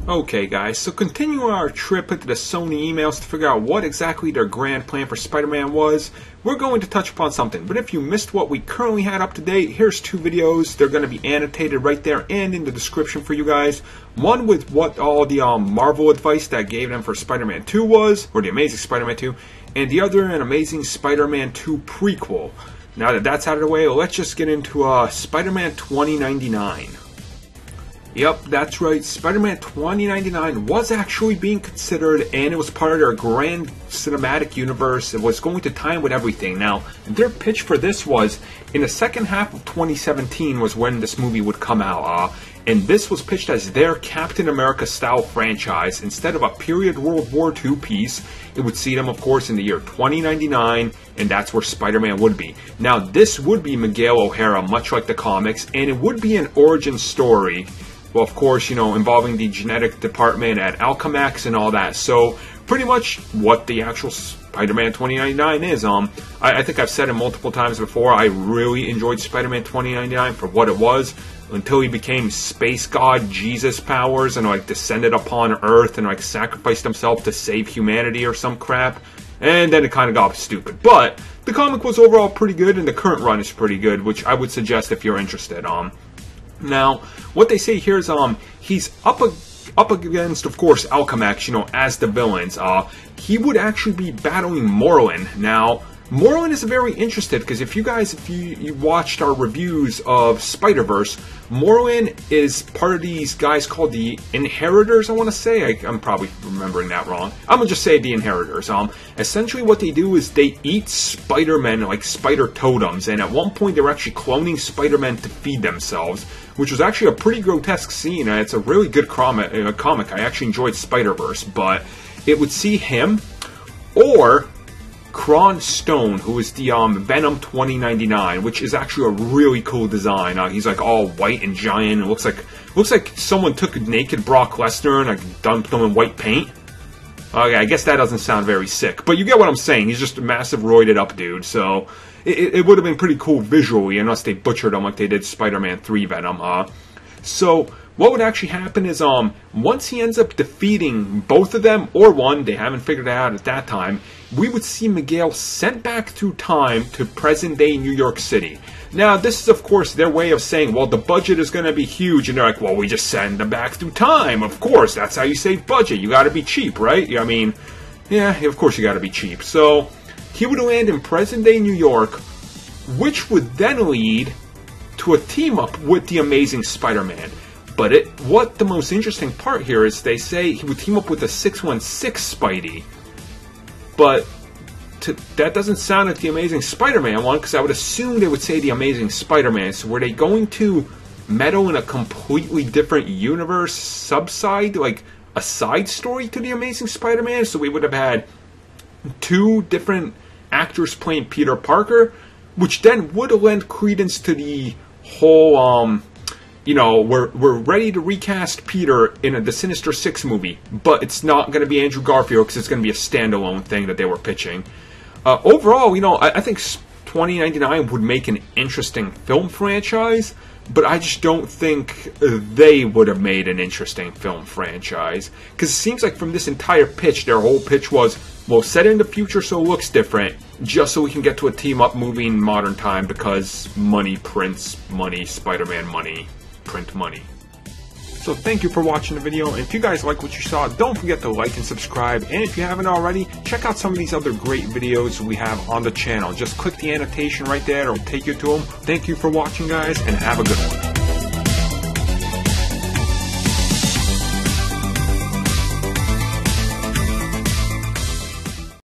Okay guys, so continuing our trip into the Sony emails to figure out what exactly their grand plan for Spider-Man was, we're going to touch upon something. But if you missed what we currently had up to date, here's two videos. They're going to be annotated right there and in the description for you guys. One with what all the Marvel advice that gave them for Spider-Man 2 was, or the Amazing Spider-Man 2, and the other an Amazing Spider-Man 2 prequel. Now that that's out of the way, let's just get into Spider-Man 2099. Yep, that's right. Spider-Man 2099 was actually being considered, and it was part of their grand cinematic universe. It was going to tie in with everything. Now, their pitch for this was, in the second half of 2017 was when this movie would come out. And this was pitched as their Captain America-style franchise. Instead of a period World War II piece, it would see them, of course, in the year 2099, and that's where Spider-Man would be. Now, this would be Miguel O'Hara, much like the comics, and it would be an origin story. Well, of course, you know, involving the genetic department at Arkham Asylum and all that. So, pretty much what the actual Spider-Man 2099 is. I think I've said it multiple times before, I really enjoyed Spider-Man 2099 for what it was, until he became space god Jesus powers and, like, descended upon Earth and, like, sacrificed himself to save humanity or some crap. And then it kind of got stupid. But the comic was overall pretty good, and the current run is pretty good, which I would suggest if you're interested. Now, what they say here is, he's up against, of course, Arkham Asylum, you know, as the villains. He would actually be battling Morlun. Now, Morlun is very interested, because if you watched our reviews of Spider-Verse, Morlun is part of these guys called the Inheritors, I want to say. I'm probably remembering that wrong. I'm going to just say the Inheritors. Essentially what they do is they eat Spider-Men, like spider totems, and at one point they were actually cloning Spider-Men to feed themselves, which was actually a pretty grotesque scene. It's a really good comic. I actually enjoyed Spider-Verse, but it would see him, or Kron Stone, who is the Venom 2099, which is actually a really cool design. He's like all white and giant. It looks like someone took naked Brock Lesnar and like dumped him in white paint. Okay, I guess that doesn't sound very sick, but you get what I'm saying. He's just a massive roided up dude, so it would have been pretty cool visually, unless they butchered him like they did Spider-Man 3 Venom. So what would actually happen is, once he ends up defeating both of them, or one, they haven't figured it out at that time, we would see Miguel sent back through time to present-day New York City. Now, this is, of course, their way of saying, well, the budget is going to be huge, and they're like, well, we just send them back through time. Of course, that's how you save budget. You got to be cheap, right? I mean, yeah, of course you got to be cheap. So, he would land in present-day New York, which would then lead to a team-up with the Amazing Spider-Man. But what the most interesting part here is they say he would team up with a 616 Spidey. But that doesn't sound like the Amazing Spider-Man one, because I would assume they would say the Amazing Spider-Man. So were they going to meddle in a completely different universe, sub-side, like a side story to the Amazing Spider-Man? So we would have had two different actors playing Peter Parker, which then would lend credence to the whole, you know, we're ready to recast Peter in the Sinister Six movie, but it's not going to be Andrew Garfield because it's going to be a standalone thing that they were pitching. Overall, you know, I think 2099 would make an interesting film franchise, but I just don't think they would have made an interesting film franchise. Because it seems like from this entire pitch, their whole pitch was, well, set it in the future so it looks different, just so we can get to a team-up movie in modern time, because money prints money, Spider-Man money. Print money. So thank you for watching the video, and if you guys like what you saw, don't forget to like and subscribe, and if you haven't already, check out some of these other great videos we have on the channel. Just click the annotation right there, it'll take you to them. Thank you for watching, guys, and have a good one.